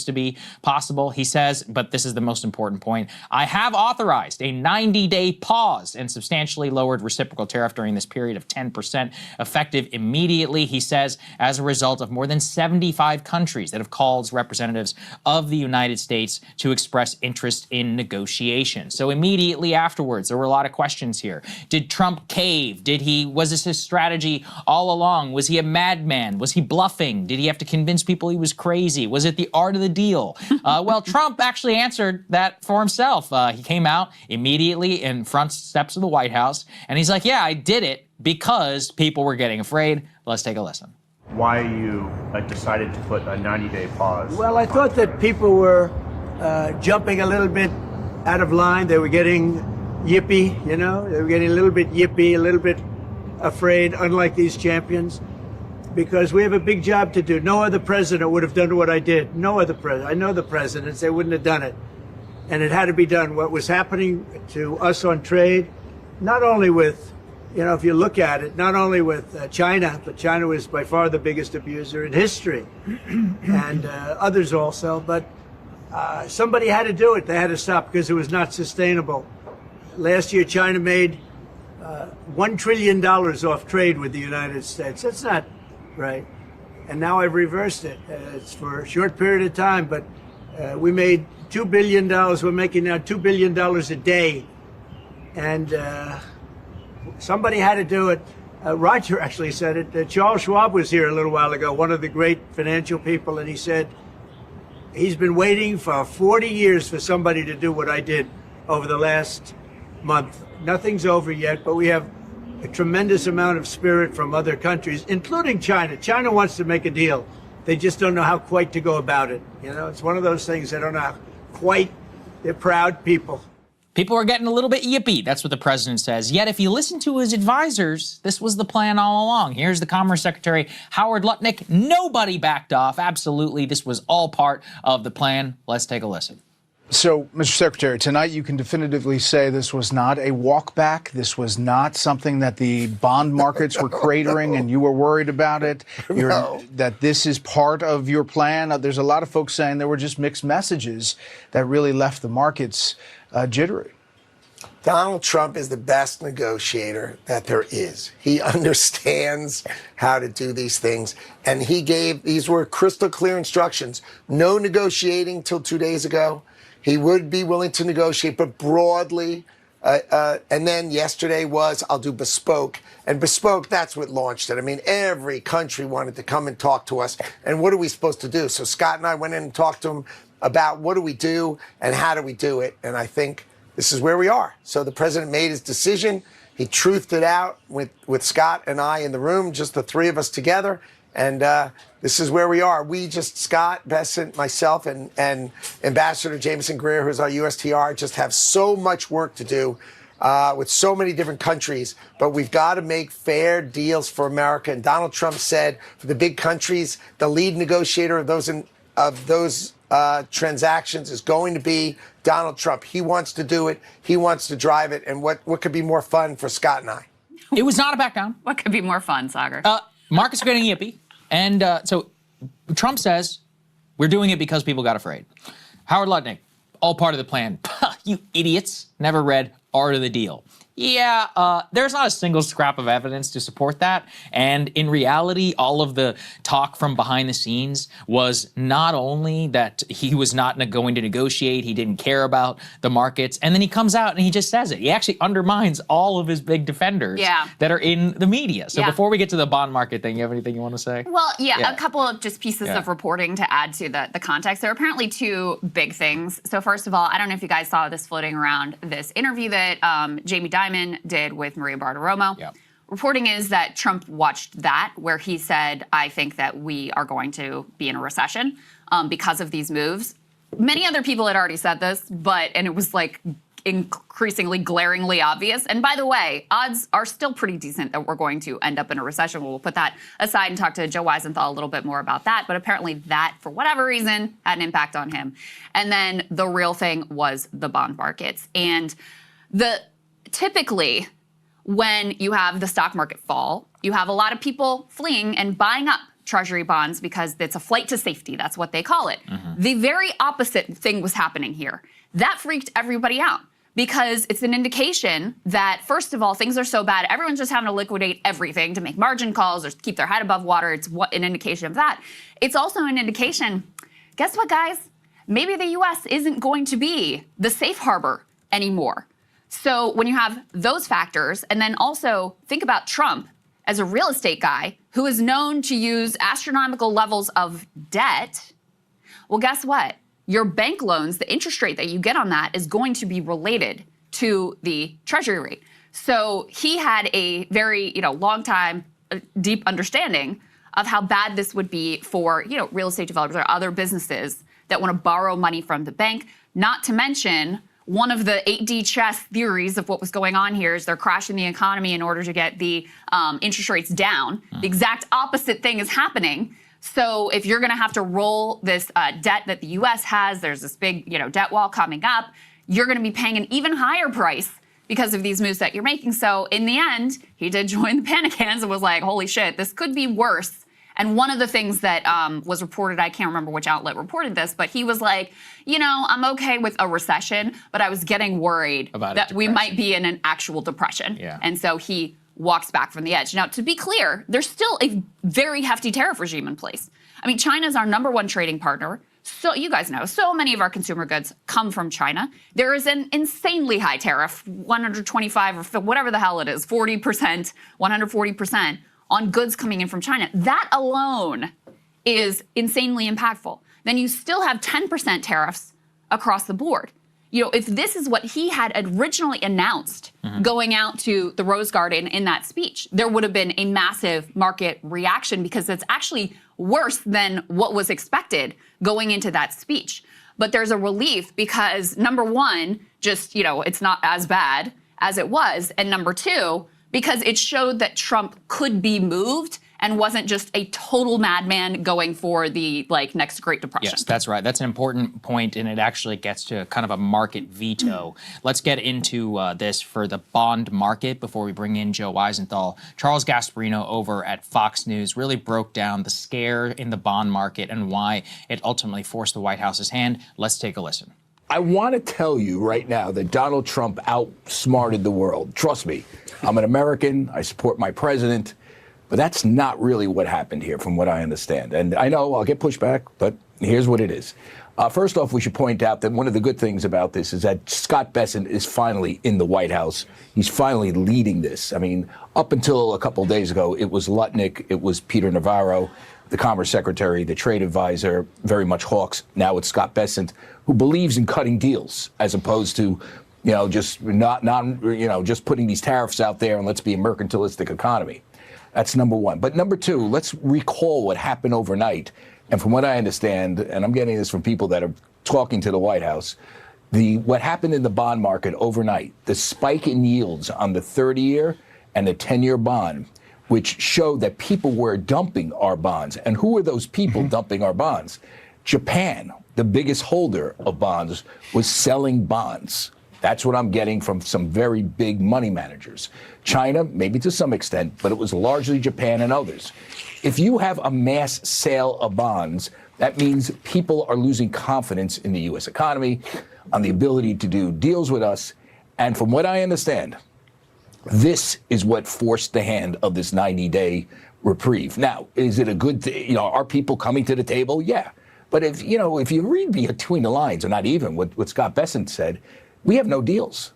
to be possible. He says, but this is the most important point, I have authorized a 90-day pause and substantially lowered reciprocal tariff during this period of 10%, effective immediately, he says, as a result of more than 75 countries that have called representatives of the United States to express interest in negotiations. So immediately afterwards, there were a lot of questions here. Did Trump cave? Was this his strategy all along? Was he a madman? Was he bluffing? Did he have to convince people he was crazy? Was it the art of the deal? Well, Trump actually answered that for himself. He came out immediately in front steps of the White House, and he's like, yeah, I did it because people were getting afraid. Let's take a listen. Why you decided to put a 90-day pause? Well, I thought that people were jumping a little bit out of line. They were getting yippy, you know? They were getting a little bit yippy, a little bit afraid, unlike these champions, because we have a big job to do. No other president would have done what I did. No other president. I know the presidents, they wouldn't have done it. And it had to be done. What was happening to us on trade, not only with, you know, if you look at it, not only with China, but China was by far the biggest abuser in history, and others also, but somebody had to do it. They had to stop because it was not sustainable. Last year, China made $1 trillion off trade with the United States. That's not right. And now I've reversed it. It's for a short period of time, but we made $2 billion. We're making now $2 billion a day. And somebody had to do it. Roger actually said it. Charles Schwab was here a little while ago, one of the great financial people, and he said he's been waiting for 40 years for somebody to do what I did over the last month. Nothing's over yet, but we have a tremendous amount of spirit from other countries, including China. China wants to make a deal. They just don't know how quite to go about it. You know, it's one of those things they don't know how quite. They're proud people. People are getting a little bit yippy. That's what the president says. Yet, if you listen to his advisors, this was the plan all along. Here's the Commerce Secretary, Howard Lutnick. Nobody backed off. Absolutely, this was all part of the plan. Let's take a listen. So, Mr. Secretary, tonight you can definitively say this was not a walk back. This was not something that the bond markets were cratering and you were worried about it. No. That this is part of your plan. There's a lot of folks saying there were just mixed messages that really left the markets jittery. Donald Trump is the best negotiator that there is. He understands how to do these things. And these were crystal clear instructions. No negotiating till 2 days ago. He would be willing to negotiate, but broadly. And then yesterday was, I'll do bespoke. And bespoke, that's what launched it. I mean, every country wanted to come and talk to us. And what are we supposed to do? So Scott and I went in and talked to him about what do we do and how do we do it. And I think this is where we are. So the president made his decision. He truthed it out with Scott and I in the room, just the three of us together. And this is where we are. Scott, Bessent, myself, and Ambassador Jameson Greer, who's our USTR, just have so much work to do with so many different countries. But we've got to make fair deals for America. And Donald Trump said, for the big countries, the lead negotiator of those transactions is going to be Donald Trump. He wants to do it. He wants to drive it. And what could be more fun for Scott and I? It was not a back down. What could be more fun, Sagar? Markets are getting yippy. And so Trump says, we're doing it because people got afraid. Howard Lutnick, all part of the plan. You idiots, never read Art of the Deal. Yeah, there's not a single scrap of evidence to support that. And in reality, all of the talk from behind the scenes was not only that he was not going to negotiate, he didn't care about the markets, and then he comes out and he just says it. He actually undermines all of his big defenders that are in the media. So before we get to the bond market thing, you have anything you want to say? Well, a couple of just pieces of reporting to add to the context. There are apparently two big things. So first of all, I don't know if you guys saw this floating around, this interview that Jamie Dimon did with Maria Bartiromo. Yep. Reporting is that Trump watched that, where he said, I think that we are going to be in a recession because of these moves. Many other people had already said this, and it was like increasingly glaringly obvious. And by the way, odds are still pretty decent that we're going to end up in a recession. We'll put that aside and talk to Joe Weisenthal a little bit more about that. But apparently that, for whatever reason, had an impact on him. And then the real thing was the bond markets. And typically, when you have the stock market fall, you have a lot of people fleeing and buying up Treasury bonds because it's a flight to safety. That's what they call it. The very opposite thing was happening here. That freaked everybody out because it's an indication that, first of all, things are so bad, everyone's just having to liquidate everything to make margin calls or keep their head above water. It's an indication of that. It's also an indication, guess what, guys? Maybe the U.S. isn't going to be the safe harbor anymore. So when you have those factors, and then also think about Trump as a real estate guy who is known to use astronomical levels of debt, well, guess what? Your bank loans, the interest rate that you get on that is going to be related to the Treasury rate. So he had a very, long time, deep understanding of how bad this would be for, real estate developers or other businesses that want to borrow money from the bank. Not to mention, one of the 8D chess theories of what was going on here is they're crashing the economy in order to get the interest rates down. The exact opposite thing is happening. So if you're going to have to roll this debt that the U.S. has, there's this big, debt wall coming up, you're going to be paying an even higher price because of these moves that you're making. So in the end, he did join the panic hands and was like, holy shit, this could be worse. And one of the things that was reported, I can't remember which outlet reported this, but he was like, I'm okay with a recession, but I was getting worried that we might be in an actual depression. Yeah. And so he walks back from the edge. Now, to be clear, there's still a very hefty tariff regime in place. I mean, China's our #1 trading partner. So you guys know, so many of our consumer goods come from China. There is an insanely high tariff, 125 or whatever the hell it is, 40%, 140%. On goods coming in from China. That alone is insanely impactful. Then you still have 10% tariffs across the board. If this is what he had originally announced going out to the Rose Garden in that speech, there would have been a massive market reaction because it's actually worse than what was expected going into that speech. But there's a relief because, number one, just, it's not as bad as it was. And number two, because it showed that Trump could be moved and wasn't just a total madman going for the next Great Depression. Yes, that's right. That's an important point, and it actually gets to kind of a market veto. Let's get into this for the bond market before we bring in Joe Weisenthal. Charles Gasparino over at Fox News really broke down the scare in the bond market and why it ultimately forced the White House's hand. Let's take a listen. I want to tell you right now that Donald Trump outsmarted the world. Trust me, I'm an American. I support my president. But that's not really what happened here, from what I understand. And I know I'll get pushback, but here's what it is. First off, we should point out that one of the good things about this is that Scott Bessent is finally in the White House. He's finally leading this. I mean, up until a couple of days ago, it was Lutnick, it was Peter Navarro, the Commerce Secretary, the trade advisor, very much hawks. Now it's Scott Bessent, who believes in cutting deals as opposed to, just just putting these tariffs out there and let's be a mercantilistic economy. That's number one. But number two, let's recall what happened overnight. And from what I understand, and I'm getting this from people that are talking to the White House, what happened in the bond market overnight, the spike in yields on the 30-year and the 10-year bond, which showed that people were dumping our bonds. And who were those people dumping our bonds? Japan, the biggest holder of bonds, was selling bonds. That's what I'm getting from some very big money managers. China, maybe to some extent, but it was largely Japan and others. If you have a mass sale of bonds, that means people are losing confidence in the U.S. economy, on the ability to do deals with us. And from what I understand, this is what forced the hand of this 90-day reprieve. Now, is it a good thing? Are people coming to the table? Yeah. But if you read between the lines, or not even what Scott Bessent said, we have no deals,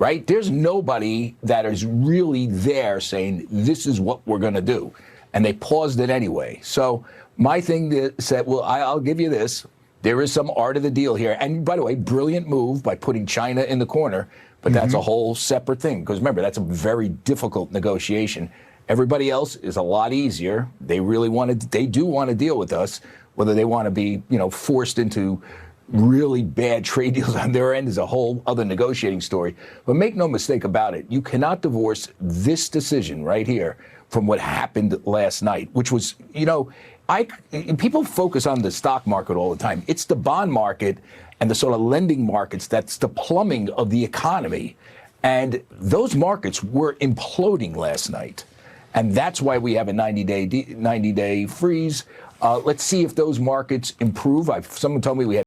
right? There's nobody that is really there saying, this is what we're going to do. And they paused it anyway. So my thing said, well, I'll give you this. There is some art of the deal here. And by the way, brilliant move by putting China in the corner. But that's a whole separate thing. Because remember, that's a very difficult negotiation. Everybody else is a lot easier. They do want to deal with us. Whether they want to be, forced into really bad trade deals on their end is a whole other negotiating story. But make no mistake about it, you cannot divorce this decision right here from what happened last night, which was, people focus on the stock market all the time. It's the bond market and the sort of lending markets that's the plumbing of the economy. And those markets were imploding last night. And that's why we have a 90-day freeze. Let's see if those markets improve. Someone told me we had